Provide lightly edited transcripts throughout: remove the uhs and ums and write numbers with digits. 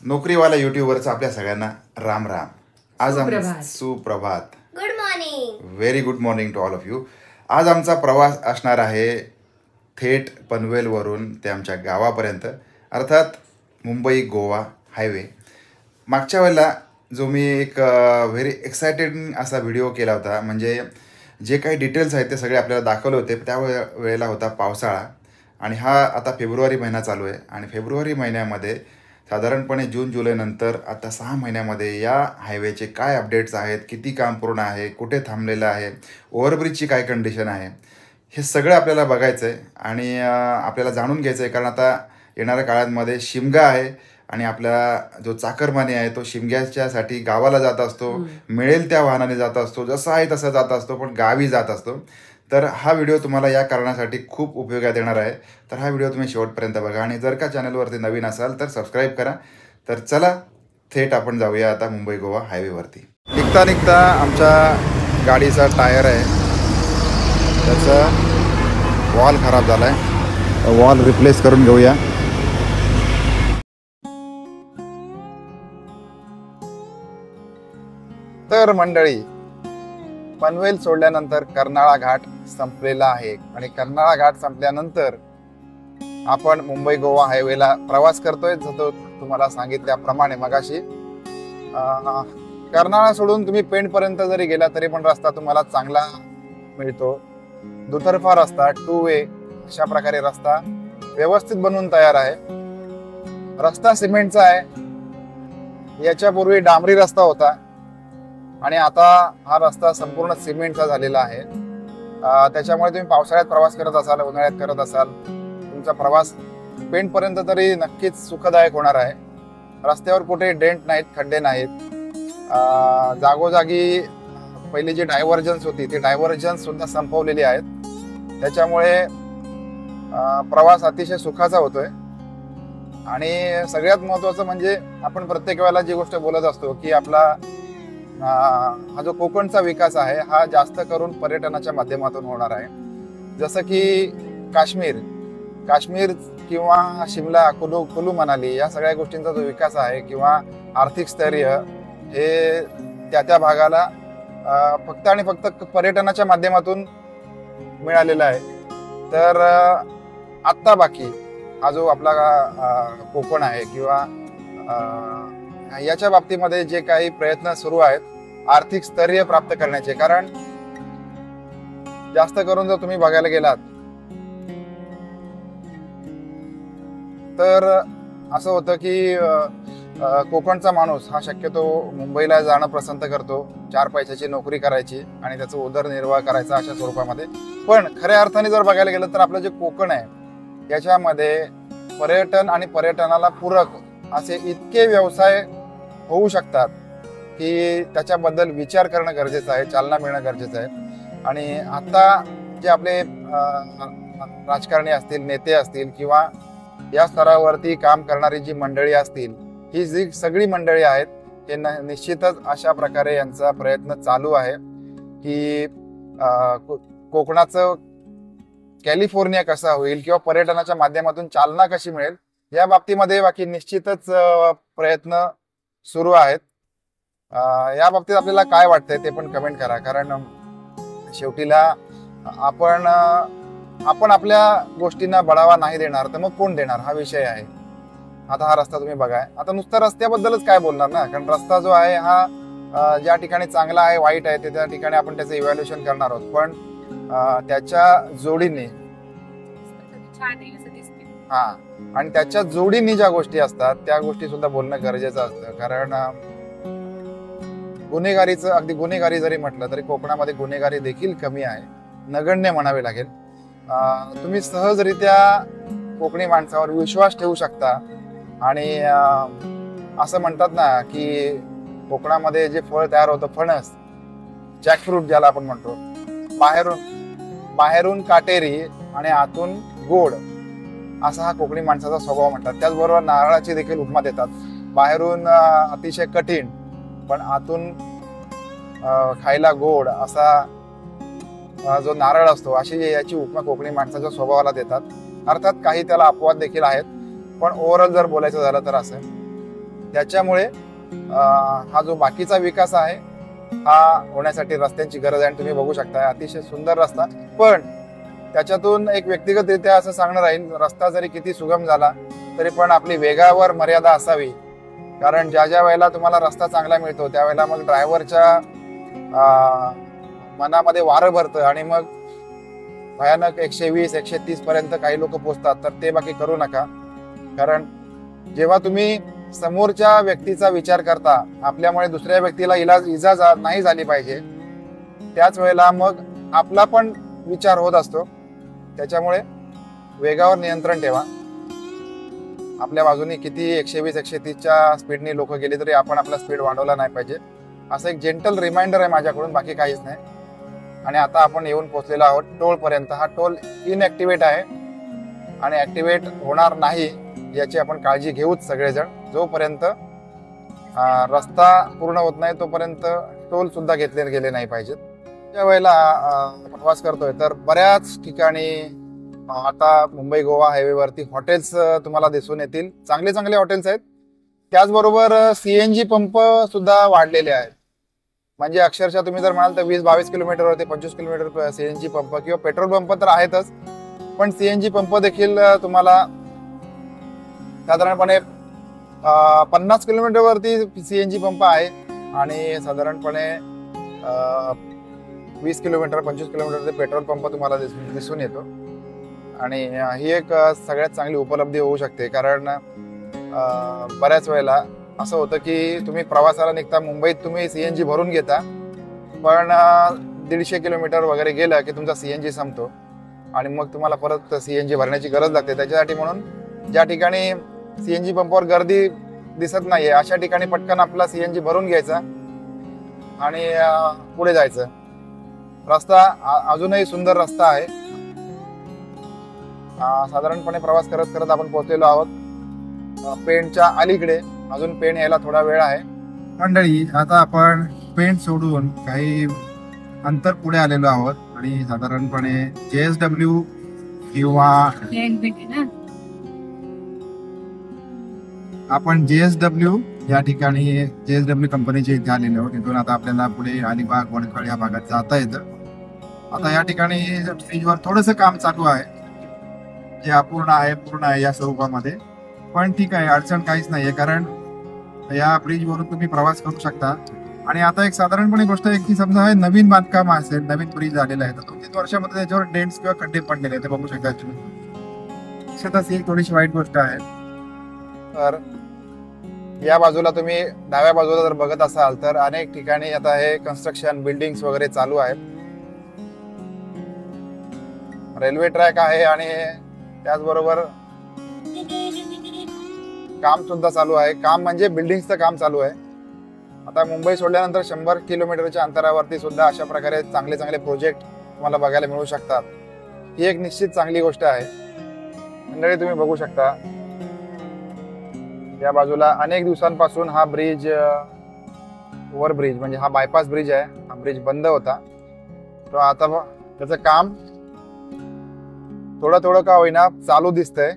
नोकरीवाला युट्यूबरचं आपल्या सगळ्यांना राम राम. आज सुप्रभात. Good morning. Very good morning to all of you. आज आमचा प्रवास असणार आहे थेट पनवेलवरून ते आमच्या गावापर्यंत, अर्थात मुंबई गोवा हायवे. मागच्या वेळेला जो मी एक व्हेरी एक्सायटेड असा व्हिडिओ केला होता, म्हणजे जे काही डिटेल्स आहेत ते सगळे आपल्याला दाखवले होते. त्या वेळेला होता पावसाळा आणि हा आता फेब्रुवारी महिना चालू आहे आणि फेब्रुवारी महिन्यामध्ये साधारणपणे जून जुलैनंतर आता 6 महिन्यामध्ये या हायवेचे काय अपडेट्स आहेत, किती काम पूर्ण आहे, कुठे थांबलेलं आहे, ओव्हरब्रिजची काय कंडिशन आहे, हे सगळं आपल्याला बघायचं आहे आणि आपल्याला जाणून घ्यायचं आहे. कारण आता येणाऱ्या काळामध्ये शिमगा आहे आणि आपला जो चाकरमानी आहे तो शिमग्याच्यासाठी गावाला जात असतो, मिळेल त्या वाहनाने जात असतो, जसं आहे तसं जात असतो, पण गावी जात असतो. तर हा व्हिडिओ तुम्हाला या कारणासाठी खूप उपयोगात येणार आहे. तर हा व्हिडिओ तुम्ही शेवटपर्यंत बघा आणि जर का चॅनलवरती नवीन असाल तर सबस्क्राईब करा. तर चला थेट आपण जाऊया आता मुंबई गोवा हायवेवरती. निघता निघता आमच्या गाडीचा टायर आहे, त्याचा वॉल खराब झाला आहे, वॉल रिप्लेस करून घेऊया. तर मंडळी, पनवेल सोडल्यानंतर कर्नाळा घाट संपलेला आहे आणि कर्नाळा घाट संपल्यानंतर आपण मुंबई गोवा हायवेला प्रवास करतोय. जो तुम्हाला सांगितल्याप्रमाणे मगाशी कर्नाळा सोडून तुम्ही पेणपर्यंत जरी गेला तरी पण रस्ता तुम्हाला चांगला मिळतो. दुतर्फा रस्ता, 2 वे अशा प्रकारे रस्ता व्यवस्थित बनवून तयार आहे. रस्ता सिमेंटचा आहे. याच्यापूर्वी डांबरी रस्ता होता आणि आता हा रस्ता संपूर्ण सिमेंटचा झालेला आहे. त्याच्यामुळे तुम्ही पावसाळ्यात प्रवास करत असाल, उन्हाळ्यात करत असाल, तुमचा प्रवास पेणपर्यंत तरी नक्कीच सुखदायक होणार आहे. रस्त्यावर कुठे डेंट नाहीत, खड्डे नाहीत. जागोजागी पहिली जी डायव्हर्जन्स होती ती डायव्हर्जन्स सुद्धा संपवलेली आहेत. त्याच्यामुळे प्रवास अतिशय सुखाचा होतोय. आणि सगळ्यात महत्वाचं म्हणजे आपण प्रत्येक वेळेला जी गोष्ट बोलत असतो की आपला हा जो कोकणचा विकास आहे हा जास्त करून पर्यटनाच्या माध्यमातून होणार आहे. जसं की काश्मीर किंवा शिमला, कुलू मनाली या सगळ्या गोष्टींचा जो विकास आहे किंवा आर्थिक स्थैर्य हे त्या भागाला फक्त आणि फक्त पर्यटनाच्या माध्यमातून मिळालेला आहे. तर आत्ता बाकी हा जो आपला कोकण आहे किंवा याच्या बाबतीमध्ये जे काही प्रयत्न सुरू आहेत आर्थिक स्थैर्य प्राप्त करण्याचे, कारण जास्त करून जर तुम्ही बघायला गेलात तर असं होतं की कोकणचा माणूस हा शक्यतो मुंबईला जाणं पसंत करतो, 4 पैशाची नोकरी करायची आणि त्याचा उदरनिर्वाह करायचा अशा स्वरूपामध्ये. पण खऱ्या अर्थाने जर बघायला गेलं तर आपलं जे कोकण आहे याच्यामध्ये पर्यटन आणि पर्यटनाला पूरक असे इतके व्यवसाय होऊ शकतात की त्याच्याबद्दल विचार करणं गरजेचं आहे, चालना मिळणं गरजेचं आहे. आणि आता जे आपले राजकारणी असतील, नेते असतील किंवा या स्तरावरती काम करणारी जी मंडळी असतील, ही जी सगळी मंडळी आहेत हे निश्चितच अशा प्रकारे यांचा प्रयत्न चालू आहे की कोकणाचं कॅलिफोर्निया कसा होईल किंवा पर्यटनाच्या माध्यमातून चालना कशी मिळेल या बाबतीमध्ये बाकी निश्चितच प्रयत्न सुरू आहेत. या बाबतीत आपल्याला काय वाटतंय ते पण कमेंट करा, कारण शेवटीला आपण आपल्या गोष्टींना बढावा नाही देणार तर मग कोण देणार हा विषय आहे. आता हा रस्ता तुम्ही बघाय, आता नुसता रस्त्याबद्दलच काय बोलणार ना, कारण रस्ता जो आहे हा ज्या ठिकाणी चांगला आहे, वाईट आहे, त्या ठिकाणी आपण त्याचं इव्हॅल्युएशन करणार आहोत. पण त्याच्या जोडीने आणि त्याच्या जोडीने ज्या गोष्टी असतात त्या गोष्टी सुद्धा बोलणं गरजेचं असतं. कारण अगदी गुन्हेगारी जरी म्हटलं तरी कोकणामध्ये गुन्हेगारी देखील कमी आहे, नगण्य म्हणावे लागेल. तुम्ही सहजरित्या कोकणी माणसावर विश्वास ठेवू शकता. आणि असं म्हणतात ना की कोकणामध्ये जे फळ तयार होतं, फणस, जॅकफ्रूट ज्याला आपण म्हणतो, बाहेरून काटेरी आणि आतून गोड असा हा कोकणी माणसाचा स्वभाव म्हणतात. त्याचबरोबर नारळाची देखील उपमा देतात. बाहेरून अतिशय कठीण पण आतून खायला गोड असा जो नारळ असतो, अशी याची उपमा कोकणी माणसाच्या स्वभावाला देतात. अर्थात काही त्याला अपवाद देखील आहेत, पण ओव्हरऑल जर बोलायचं झालं तर असं त्याच्यामुळे हा जो बाकीचा विकास आहे हा होण्यासाठी रस्त्यांची गरज आहे. आणि तुम्ही बघू शकता अतिशय सुंदर रस्ता, पण त्याच्यातून एक व्यक्तिगतरित्या असं सांगणं राहील, रस्ता जरी किती सुगम झाला तरी पण आपली वेगावर मर्यादा असावी. कारण ज्या ज्या वेळेला तुम्हाला रस्ता चांगला मिळतो त्यावेळेला मग ड्रायव्हरच्या मनामध्ये वारं भरतं आणि मग भयानक 120-130 पर्यंत काही लोक पोहोचतात. तर ते बाकी करू नका. कारण जेव्हा तुम्ही समोरच्या व्यक्तीचा विचार करता, आपल्यामुळे दुसऱ्या व्यक्तीला इजा नाही झाली पाहिजे, त्याच वेळेला मग आपला पण विचार होत असतो. त्याच्यामुळे वेगावर नियंत्रण ठेवा. आपल्या बाजूने किती 120-130च्या स्पीडने लोक गेले तरी आपण आपला स्पीड वाढवला नाही पाहिजे. असं एक जेंटल रिमाइंडर आहे माझ्याकडून, बाकी काहीच नाही. आणि आता आपण येऊन पोहोचलेलो आहोत टोल पर्यंत. हा टोल इनएक्टिवेट आहे आणि ऍक्टिव्हेट होणार नाही याची आपण काळजी घेऊच सगळेजण. जोपर्यंत रस्ता पूर्ण होत नाही तोपर्यंत टोल सुद्धा घेतले गेले नाही पाहिजेत. ज्या वेळेला प्रवास करतोय तर बऱ्याच ठिकाणी आता मुंबई गोवा हायवेवरती हॉटेल्स तुम्हाला दिसून येतील. चांगले चांगले हॉटेल्स आहेत. त्याचबरोबर CNG पंप सुद्धा वाढलेले आहेत. म्हणजे अक्षरशः तुम्ही जर म्हणाल तर 20-22 किलोमीटरवरती 25 किलोमीटर CNG पंप किंवा पेट्रोल पंप तर आहेतच, पण CNG पंप देखील तुम्हाला साधारणपणे 50 किलोमीटरवरती CNG पंप आहे आणि साधारणपणे 20 किलोमीटर 25 किलोमीटरचे पेट्रोल पंप तुम्हाला दिसून येतो. आणि ही एक सगळ्यात चांगली उपलब्धी होऊ शकते. कारण बऱ्याच वेळेला असं होतं की तुम्ही प्रवासाला निघता, मुंबईत तुम्ही CNG भरून घेता, पण 150 किलोमीटर वगैरे गेलं की तुमचा CNG संपतो आणि मग तुम्हाला परत CNG भरण्याची गरज लागते. त्याच्यासाठी म्हणून ज्या ठिकाणी CNG पंपावर गर्दी दिसत नाहीये अशा ठिकाणी पटकन आपला CNG भरून घ्यायचा आणि पुढे जायचं. रस्ता अजूनही सुंदर रस्ता आहे. साधारणपणे प्रवास करत करत आपण पोहोचलेलो आहोत पेणच्या अलीकडे. अजून पेण यायला थोडा वेळ आहे. मंडळी, आता आपण पेण सोडून काही अंतर पुढे आलेलो आहोत आणि साधारणपणे JSW किंवा आपण JSW या ठिकाणी JSW कंपनीचे इथे आलेले आहोत. इथून आता आपल्याला पुढे अलिबाग वडखळ या भागात जाता येतं. आता या ठिकाणी ब्रिजवर थोडंसं काम चालू आहे, जे अपूर्ण आहे पूर्ण आहे या स्वरूपामध्ये, पण ठीक आहे, अडचण काहीच नाहीये. कारण या ब्रिजवरून तुम्ही प्रवास करू शकता. आणि आता एक साधारणपणे गोष्ट आहे की समजा हे नवीन बांधकाम असेल, नवीन ब्रिज झालेला आहे, तर 2-3 वर्षामध्ये त्याच्यावर डेंट्स किंवा खड्डे पडलेले आहेत, ते बघू शकता तुम्ही. अशातच एक थोडीशी वाईट गोष्ट आहे. तर या बाजूला तुम्ही डाव्या बाजूला जर बघत असाल तर अनेक ठिकाणी आता हे कन्स्ट्रक्शन बिल्डिंग्स वगैरे चालू आहेत. रेल्वे ट्रॅक आहे आणि त्याचबरोबर काम सुद्धा चालू आहे. काम म्हणजे बिल्डिंगचं काम चालू आहे. आता मुंबई सोडल्यानंतर 100 किलोमीटरच्या अंतरावरती सुद्धा अशा प्रकारे चांगले चांगले प्रोजेक्ट तुम्हाला बघायला मिळू शकतात. ही एक निश्चित चांगली गोष्ट आहे. मंडळी, तुम्ही बघू शकता या बाजूला अनेक दिवसांपासून हा ब्रिज, ओव्हरब्रिज म्हणजे हा बायपास ब्रिज आहे, हा ब्रिज बंद होता. तो आता त्याचं काम थोडं थोडं का होईना चालू दिसतंय.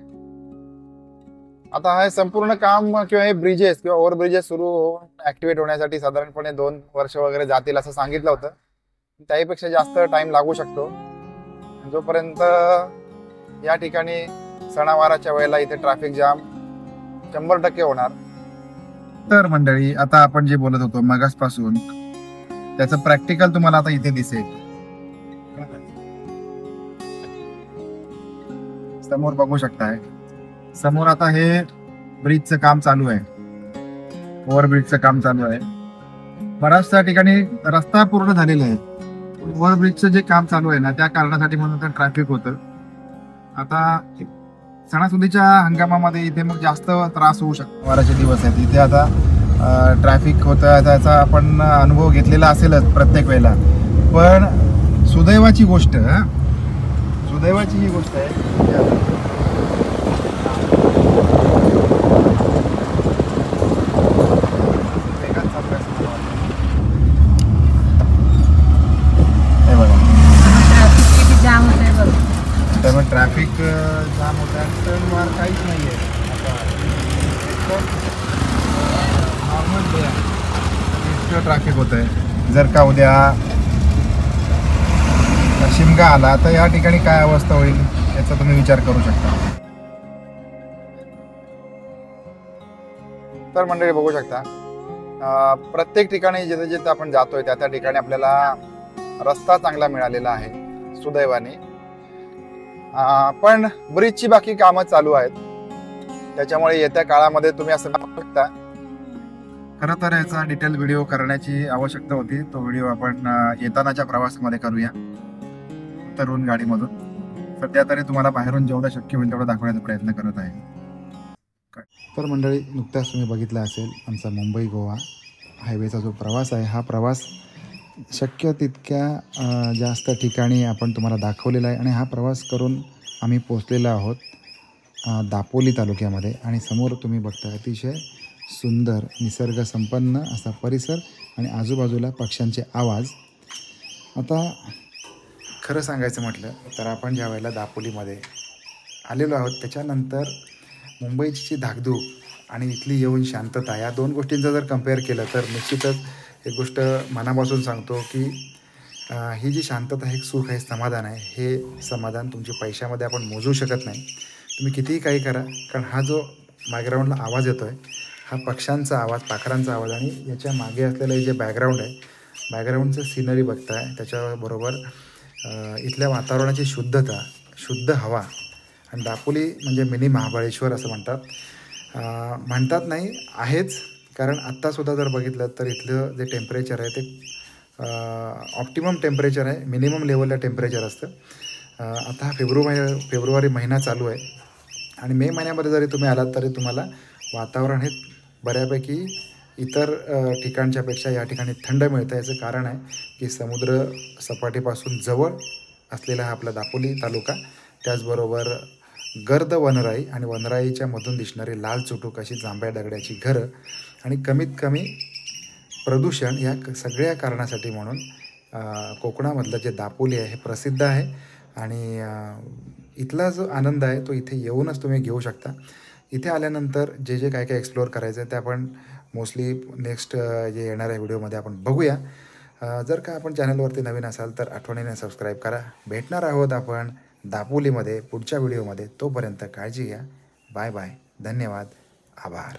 आता हे संपूर्ण काम किंवा हे ब्रिजेस किंवा ओव्हरब्रिजेस सुरू होऊन ऍक्टिव्हेट होण्यासाठी साधारणपणे 2 वर्ष वगैरे जातील असं सांगितलं होतं. त्याहीपेक्षा जास्त टाइम लागू शकतो. जोपर्यंत या ठिकाणी सणावाराच्या वेळेला इथे ट्रॅफिक जाम 100% होणार. तर मंडळी, आता आपण जे बोलत होतो मगासपासून त्याचं प्रॅक्टिकल तुम्हाला आता इथे दिसेल. समोर बघू शकताय, समोर आता हे ब्रिजचं काम चालू आहे, ओव्हरब्रिजचं काम चालू आहे. बऱ्याचशा ठिकाणी रस्ता पूर्ण झालेला आहे. ओव्हरब्रिजचं जे काम चालू आहे ना, त्या कारणासाठी म्हणून तर ट्रॅफिक होतं. आता सणासुदीच्या हंगामामध्ये इथे मग जास्त त्रास होऊ शकतो. वाराचे दिवस आहेत, इथे आता ट्रॅफिक होतं, त्याचा आपण अनुभव घेतलेला असेलच प्रत्येक वेळेला. पण सुदैवाची गोष्ट, सुदैवाची ही गोष्ट आहे त्यामुळे ट्रॅफिक जाम होत आहे. तर काहीच नाही आहे आता. किती ट्रॅफिक होतं आहे. जर का उद्या शिमगा आला तर या ठिकाणी काय अवस्था होईल याचा तुम्ही विचार करू शकता. तर मंडळी बघू शकता प्रत्येक ठिकाणी जिथे जिथे आपण जातोय त्या त्या ठिकाणी आपल्याला रस्ता चांगला मिळालेला आहे सुदैवाने. पण बरीचशी बाकी कामं चालू आहेत, त्याच्यामुळे येत्या काळामध्ये तुम्ही असं बघू शकता. खरं तर याचा डिटेल व्हिडिओ करण्याची आवश्यकता होती. तो व्हिडिओ आपण येतानाच्या प्रवासामध्ये करूया तरुण गाडीमधून. सध्या तरी तुम्हाला बाहेरून जेवढं शक्य होईल तेवढं दाखवण्याचा प्रयत्न करत आहे. तर मंडळी, नुकताच तुम्ही बघितला असेल आमचा मुंबई गोवा हायवेचा जो प्रवास आहे. हा प्रवास शक्य तितक्या जास्त ठिकाणी आपण तुम्हाला दाखवलेला आहे आणि हा प्रवास करून आम्ही पोचलेलो आहोत दापोली तालुक्यामध्ये. आणि समोर तुम्ही बघता अतिशय सुंदर निसर्ग संपन्न असा परिसर आणि आजूबाजूला पक्ष्यांचे आवाज. आता खरं सांगायचं म्हटलं तर आपण ज्या वेळेला दापोलीमध्ये आलेलो आहोत त्याच्यानंतर मुंबईची जी धाकधूक आणि इथली येऊन शांतता, या दोन गोष्टींचं जर कम्पेअर केलं तर निश्चितच एक गोष्ट मनापासून सांगतो की ही जी शांतता आहे, सुख आहे, समाधान आहे, हे समाधान तुमच्या पैशामध्ये आपण मोजू शकत नाही. तुम्ही कितीही काही करा, कारण हा जो बॅकग्राऊंडला आवाज येतो आहे हा पक्ष्यांचा आवाज, पाखरांचा आवाज आणि याच्या मागे असलेलं जे बॅकग्राऊंड आहे, बॅकग्राऊंडचं सिनरी बघताय, त्याच्याबरोबर इथल्या वातावरणाची शुद्धता, शुद्ध हवा. आणि दापोली म्हणजे मिनी महाबळेश्वर असं म्हणतात नाही आहेच, कारण आत्तासुद्धा जर बघितलं तर इथलं जे टेम्परेचर आहे ते ऑप्टिमम टेम्परेचर आहे, मिनिमम लेवलला टेम्परेचर असतं. आता हा फेब्रुवारी महिना चालू आहे आणि मे महिन्यामध्ये जरी तुम्ही आलात तरी तुम्हाला वातावरण हे बऱ्यापैकी इतर ठिकाणच्यापेक्षा या ठिकाणी थंड मिळतं. याचं कारण आहे की समुद्र सपाटीपासून जवळ असलेला हा आपला दापोली तालुका, त्याचबरोबर गर्द वनराई आणि वनराईच्या मधून दिसणारी लाल चुटूक अशी जांभ्या दगडाची घरं आणि कमीत कमी प्रदूषण, या सगळ्या कारणासाठी म्हणून कोकणामधलं जे दापोली आहे हे प्रसिद्ध आहे. आणि इथला जो आनंद आहे तो इथे येऊनच तुम्ही घेऊ शकता. इथे आल्यानंतर जे जे काय काय एक्सप्लोअर करायचं आहे ते आपण मोस्टली नेक्स्ट जे येणाऱ्या व्हिडिओमध्ये आपण बघूया. जर का आपण चॅनलवरती नवीन असाल तर आठवणीने सबस्क्राईब करा. भेटणार आहोत आपण दापोलीमध्ये पुढच्या व्हिडिओमध्ये. तोपर्यंत काळजी घ्या. Bye bye. धन्यवाद. आभार.